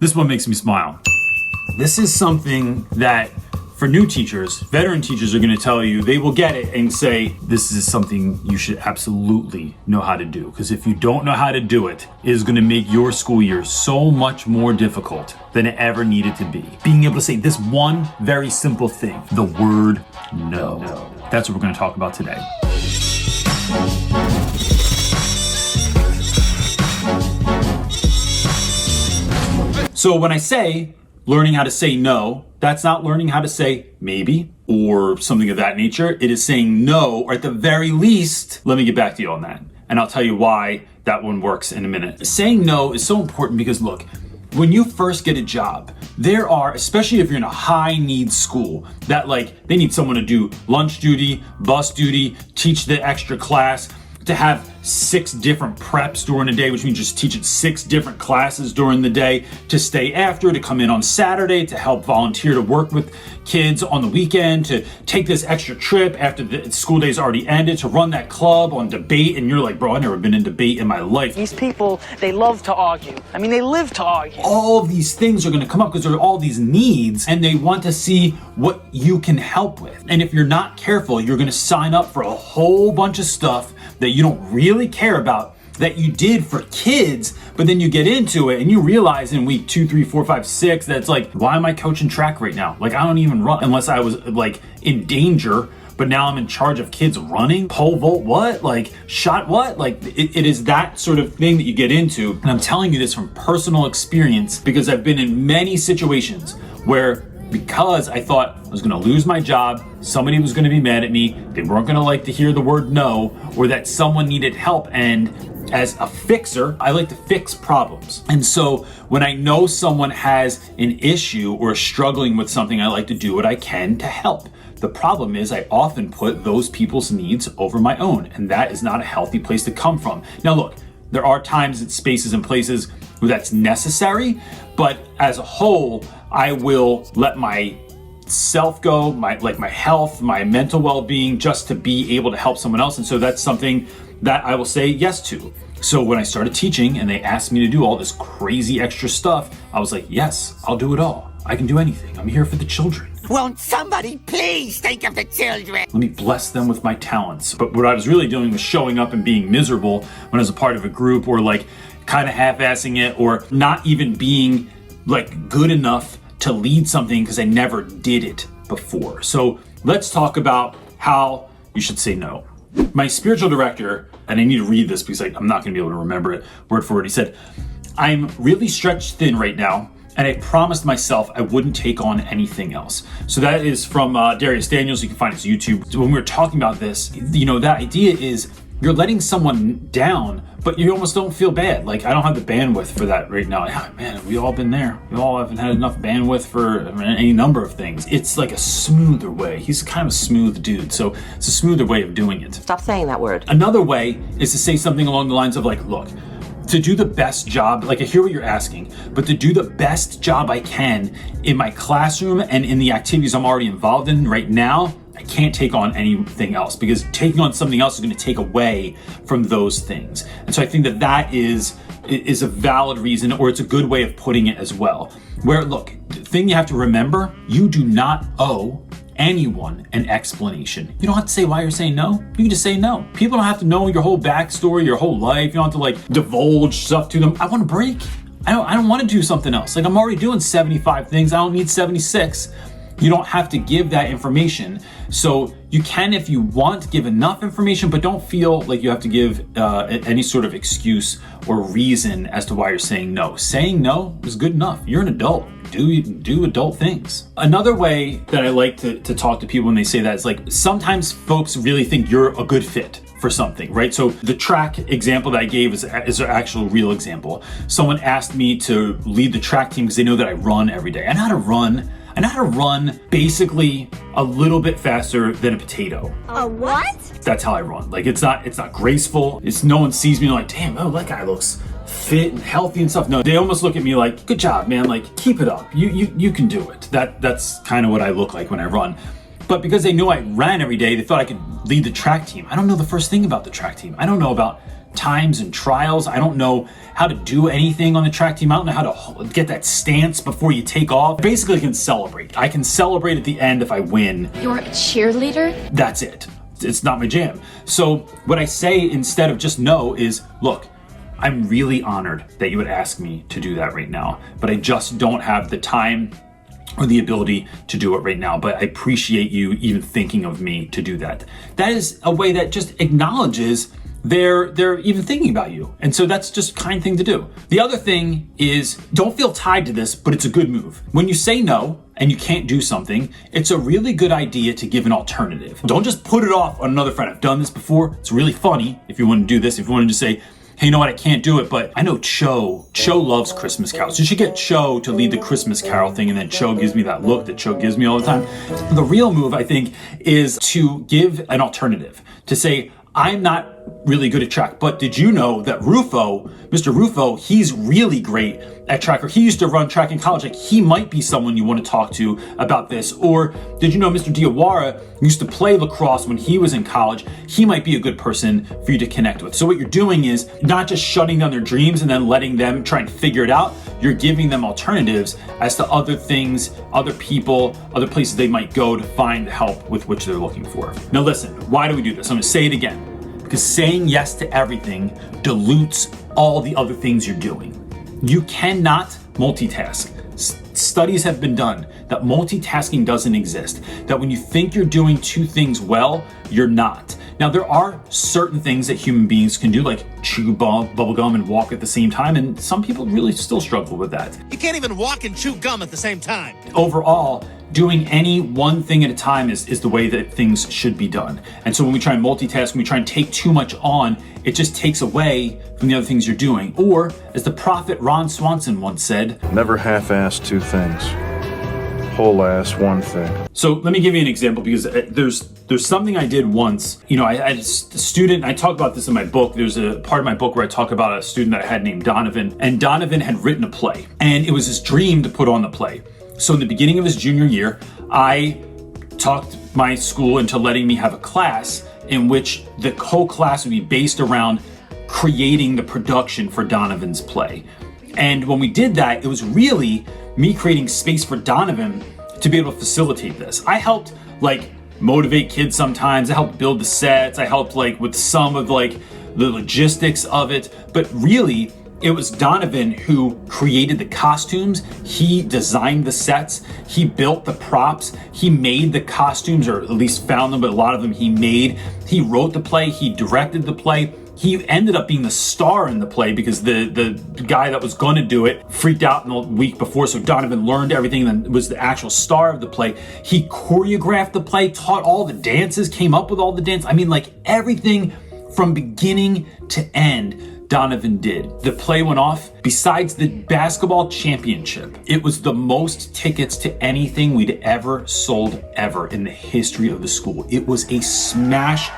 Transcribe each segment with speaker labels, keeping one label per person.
Speaker 1: This one makes me smile. This is something that for new teachers, veteran teachers are going to tell you, they will get it and say, this is something you should absolutely know how to do. Because if you don't know how to do it, it is going to make your school year so much more difficult than it ever needed to be. Being able to say this one very simple thing, the word no. That's what we're going to talk about today. So when I say learning how to say no, that's not learning how to say maybe or something of that nature. It is saying no, or at the very least, let me get back to you on that. And I'll tell you why that one works in a minute. Saying no is so important because look, when you first get a job, there are, especially if you're in a high need school, that they need someone to do lunch duty, bus duty, teach the extra class, to have 6 different preps during the day, which means just teaching 6 different classes during the day, to stay after, to come in on Saturday, to help volunteer to work with kids on the weekend, to take this extra trip after the school day's already ended, to run that club on debate. And you're like, bro, I've never been in debate in my life.
Speaker 2: These people, they love to argue. I mean, they live to argue.
Speaker 1: All of these things are going to come up because there are all these needs and they want to see what you can help with. And if you're not careful, you're going to sign up for a whole bunch of stuff that you don't really care about, that you did for kids, but then you get into it and you realize in week 2, 3, 4, 5, 6 that it's like, why am I coaching track right now? I don't even run unless I was in danger, but now I'm in charge of kids running, pole vault, what? Shot what? It is that sort of thing that you get into. And I'm telling you this from personal experience because I've been in many situations where, because I thought I was going to lose my job, somebody was going to be mad at me, they weren't going to like to hear the word no, or that someone needed help. And as a fixer, I like to fix problems. And so when I know someone has an issue or is struggling with something, I like to do what I can to help. The problem is I often put those people's needs over my own, and that is not a healthy place to come from. Now look, there are times and spaces and places where that's necessary, but as a whole, I will let my self go, my health, my mental well-being, just to be able to help someone else. And so that's something that I will say yes to. So when I started teaching and they asked me to do all this crazy extra stuff, I was like, yes, I'll do it all. I can do anything. I'm here for the children.
Speaker 3: Won't somebody please think of the children?
Speaker 1: Let me bless them with my talents. But what I was really doing was showing up and being miserable when I was a part of a group, or kind of half-assing it, or not even being good enough to lead something because I never did it before. So let's talk about how you should say no. My spiritual director, and I need to read this because I'm not going to be able to remember it word for word. He said, I'm really stretched thin right now, and I promised myself I wouldn't take on anything else. So that is from Darius Daniels. You can find his YouTube. So when we were talking about this, that idea is you're letting someone down, but you almost don't feel bad. I don't have the bandwidth for that right now. Man, we've all been there. We all haven't had enough bandwidth for any number of things. It's a smoother way. He's kind of a smooth dude, so it's a smoother way of doing it.
Speaker 4: Stop saying that word.
Speaker 1: Another way is to say something along the lines of look, to do the best job, I hear what you're asking, but to do the best job I can in my classroom and in the activities I'm already involved in right now, I can't take on anything else, because taking on something else is going to take away from those things. And so I think that is a valid reason, or it's a good way of putting it as well. Where, look, the thing you have to remember, you do not owe anyone an explanation. You don't have to say why you're saying no. You can just say no. People don't have to know your whole backstory, your whole life. You don't have to divulge stuff to them. I want a break. I don't want to do something else. I'm already doing 75 things. I don't need 76. You don't have to give that information. So you can, if you want, give enough information, but don't feel like you have to give any sort of excuse or reason as to why you're saying no. Saying no is good enough. You're an adult. Do adult things. Another way that I like to talk to people when they say that is sometimes folks really think you're a good fit for something, right? So the track example that I gave is an actual real example. Someone asked me to lead the track team because they know that I run every day. I know how to run basically a little bit faster than a potato.
Speaker 5: A what?
Speaker 1: That's how I run. It's not graceful. No one sees me damn, that guy looks fit and healthy and stuff. No, they almost look at me good job, man. Keep it up. You can do it. That's kind of what I look like when I run. But because they knew I ran every day, they thought I could lead the track team. I don't know the first thing about the track team. I don't know about times and trials. I don't know how to do anything on the track team. I don't know how to get that stance before you take off. Basically, I can celebrate. I can celebrate at the end if I win.
Speaker 4: You're a cheerleader?
Speaker 1: That's it. It's not my jam. So what I say instead of just no is, look, I'm really honored that you would ask me to do that right now, but I just don't have the time or the ability to do it right now, but I appreciate you even thinking of me to do that. That is a way that just acknowledges they're even thinking about you. And so that's just a kind thing to do. The other thing is, don't feel tied to this, but it's a good move. When you say no and you can't do something, it's a really good idea to give an alternative. Don't just put it off on another friend. I've done this before. It's really funny if you want to do this. If you want to just say, hey, you know what, I can't do it, but I know Cho loves Christmas carols. You should get Cho to lead the Christmas carol thing, and then Cho gives me that look that Cho gives me all the time. The real move, I think, is to give an alternative. To say, I'm not really good at track, but did you know that Mr. Rufo, he's really great at track, or he used to run track in college. Like, he might be someone you want to talk to about this. Or did you know Mr. Diawara used to play lacrosse when he was in college? He might be a good person for you to connect with. So what you're doing is not just shutting down their dreams and then letting them try and figure it out. You're giving them alternatives as to other things, other people, other places they might go to find help with which they're looking for. Now listen, why do we do this? I'm gonna say it again. Because saying yes to everything dilutes all the other things you're doing. You cannot multitask. Studies have been done that multitasking doesn't exist. That when you think you're doing two things well, you're not. Now, there are certain things that human beings can do, like chew bubble gum and walk at the same time, and some people really still struggle with that.
Speaker 5: You can't even walk and chew gum at the same time.
Speaker 1: Overall, doing any one thing at a time is the way that things should be done. And so when we try and multitask, when we try and take too much on, it just takes away from the other things you're doing. Or, as the prophet Ron Swanson once said,
Speaker 6: never half-ass two things. Whole-ass one thing.
Speaker 1: So let me give you an example, because there's something I did once. You know, I had a student, I talk about this in my book. There's a part of my book where I talk about a student that I had named Donovan, and Donovan had written a play, and it was his dream to put on the play. So in the beginning of his junior year, I talked my school into letting me have a class in which the whole class would be based around creating the production for Donovan's play. And when we did that, it was really me creating space for Donovan to be able to facilitate this. I helped motivate kids sometimes. I helped build the sets. I helped with some of the logistics of it. But really, it was Donovan who created the costumes. He designed the sets. He built the props. He made the costumes, or at least found them, but a lot of them he made. He wrote the play. He directed the play. He ended up being the star in the play because the guy that was going to do it freaked out in the week before. So Donovan learned everything and then was the actual star of the play. He choreographed the play, taught all the dances, came up with all the dances. I mean, everything from beginning to end, Donovan did. The play went off. Besides the basketball championship, it was the most tickets to anything we'd ever sold ever in the history of the school. It was a smash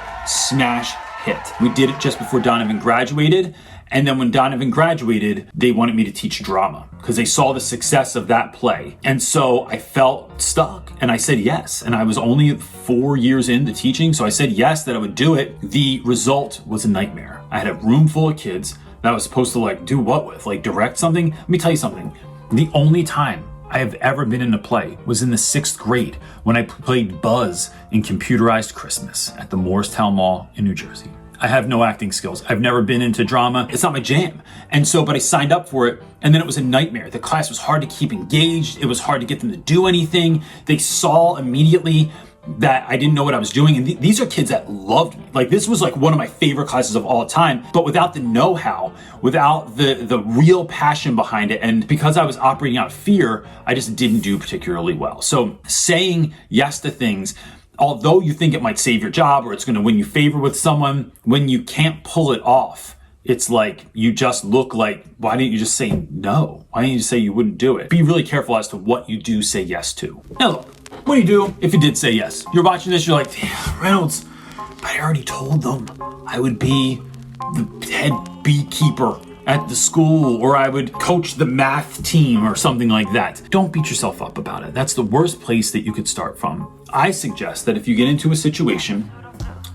Speaker 1: hit. We did it just before Donovan graduated. And then when Donovan graduated, they wanted me to teach drama because they saw the success of that play. And so I felt stuck and I said yes. And I was only 4 years into teaching. So I said yes, that I would do it. The result was a nightmare. I had a room full of kids that I was supposed to do what with? Direct something? Let me tell you something. The only time I have ever been in a play was in the 6th grade when I played Buzz in Computerized Christmas at the Morristown Mall in New Jersey. I have no acting skills. I've never been into drama. It's not my jam. And so, but I signed up for it, and then it was a nightmare. The class was hard to keep engaged. It was hard to get them to do anything. They saw immediately that I didn't know what I was doing. And these are kids that loved me. This was one of my favorite classes of all time, but without the know-how, without the real passion behind it. And because I was operating out of fear, I just didn't do particularly well. So saying yes to things, although you think it might save your job or it's going to win you favor with someone, when you can't pull it off, it's you just look why didn't you just say no? Why didn't you just say you wouldn't do it? Be really careful as to what you do say yes to. Now look, what do you do if you did say yes? You're watching this, you're like, damn, Reynolds, but I already told them I would be the head beekeeper at the school, or I would coach the math team or something like that. Don't beat yourself up about it. That's the worst place that you could start from. I suggest that if you get into a situation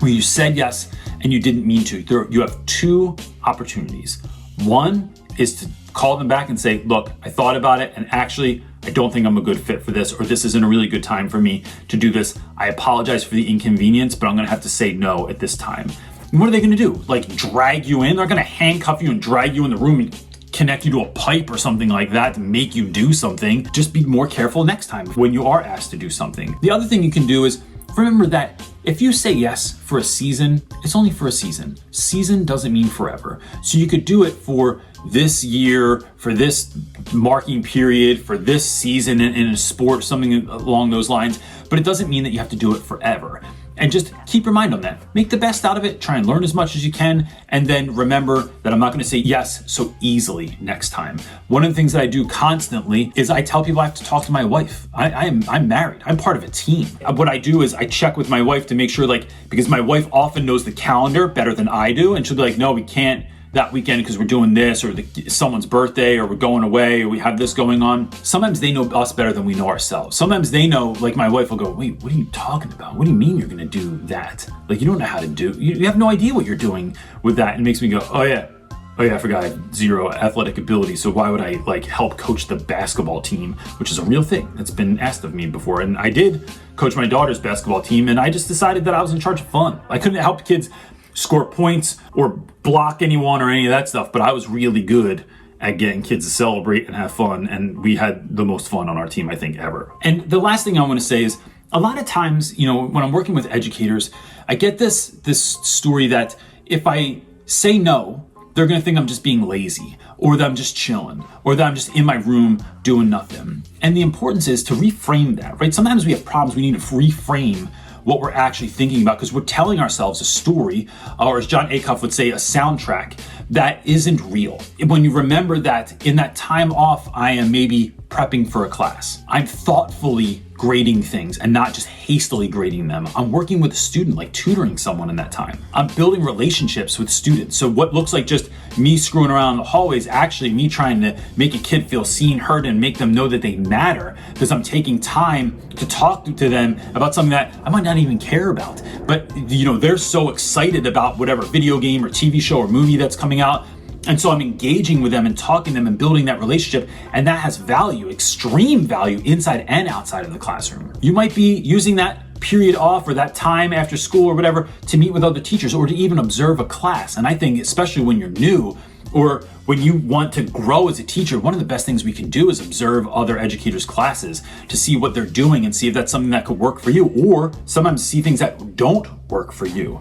Speaker 1: where you said yes and you didn't mean to. You have two opportunities. One is to call them back and say, look, I thought about it and actually I don't think I'm a good fit for this, or this isn't a really good time for me to do this. I apologize for the inconvenience, but I'm gonna have to say no at this time. And what are they gonna do? Like drag you in? They're gonna handcuff you and drag you in the room and connect you to a pipe or something like that to make you do something. Just be more careful next time when you are asked to do something. The other thing you can do is remember that if you say yes for a season, it's only for a season. Season doesn't mean forever. So you could do it for this year, for this marking period, for this season in a sport, something along those lines, but it doesn't mean that you have to do it forever. And just keep your mind on that. Make the best out of it, try and learn as much as you can, and then remember that I'm not gonna say yes so easily next time. One of the things that I do constantly is I tell people I have to talk to my wife. I'm married, I'm part of a team. What I do is I check with my wife to make sure, because my wife often knows the calendar better than I do, and she'll be like, no, we can't that weekend because we're doing this, or someone's birthday, or we're going away, or we have this going on. Sometimes they know us better than we know ourselves. Sometimes they know, like my wife will go, wait, what are you talking about? What do you mean you're gonna do that? Like, you don't know how to do, you have no idea what you're doing with that. And it makes me go, oh yeah, I forgot I have zero athletic ability, so why would I help coach the basketball team, which is a real thing that's been asked of me before. And I did coach my daughter's basketball team, and I just decided that I was in charge of fun. I couldn't help kids score points or block anyone or any of that stuff, but I was really good at getting kids to celebrate and have fun, and we had the most fun on our team, I think, ever. And the last thing I want to say is, a lot of times, when I'm working with educators, I get this story that if I say no, they're gonna think I'm just being lazy, or that I'm just chilling, or that I'm just in my room doing nothing. And the importance is to reframe that, right? Sometimes we have problems, we need to reframe what we're actually thinking about, because we're telling ourselves a story, or as John Acuff would say, a soundtrack that isn't real. When you remember that in that time off, I am maybe prepping for a class. I'm thoughtfully grading things and not just hastily grading them. I'm working with a student, like tutoring someone in that time. I'm building relationships with students. So what looks like just me screwing around in the hallways, actually me trying to make a kid feel seen, heard, and make them know that they matter, because I'm taking time to talk to them about something that I might not even care about. But they're so excited about whatever video game or TV show or movie that's coming out. And so I'm engaging with them and talking to them and building that relationship, and that has value, extreme value, inside and outside of the classroom. You might be using that period off or that time after school or whatever to meet with other teachers or to even observe a class. And I think especially when you're new or when you want to grow as a teacher, one of the best things we can do is observe other educators' classes to see what they're doing and see if that's something that could work for you, or sometimes see things that don't work for you.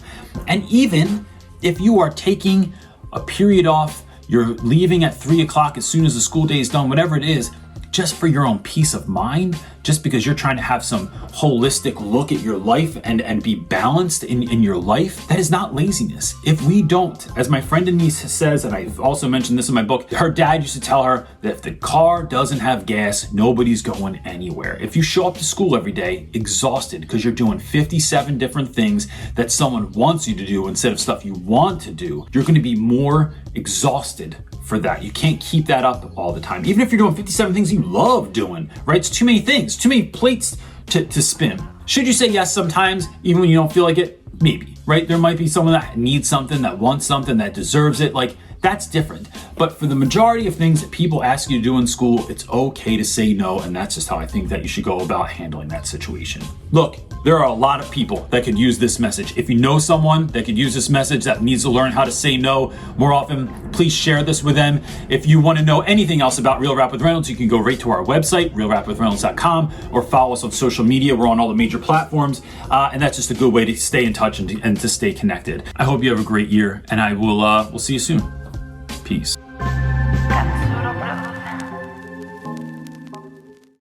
Speaker 1: And even if you are taking a period off, you're leaving at 3 o'clock as soon as the school day is done, whatever it is, just for your own peace of mind, just because you're trying to have some holistic look at your life and be balanced in your life, that is not laziness. If we don't, as my friend Denise says, and I've also mentioned this in my book, her dad used to tell her that if the car doesn't have gas, nobody's going anywhere. If you show up to school every day exhausted because you're doing 57 different things that someone wants you to do instead of stuff you want to do, you're going to be more exhausted for that. You can't keep that up all the time. Even if you're doing 57 things you love doing, right? It's too many things, too many plates to spin. Should you say yes sometimes, even when you don't feel like it? Maybe, right? There might be someone that needs something, that wants something, that deserves it. That's different. But for the majority of things that people ask you to do in school, it's okay to say no, and that's just how I think that you should go about handling that situation. Look, there are a lot of people that could use this message. If you know someone that could use this message that needs to learn how to say no more often, please share this with them. If you want to know anything else about Real Rap with Reynolds, you can go right to our website, realrapwithreynolds.com, or follow us on social media. We're on all the major platforms, and that's just a good way to stay in touch and to stay connected. I hope you have a great year, and we'll see you soon. Peace.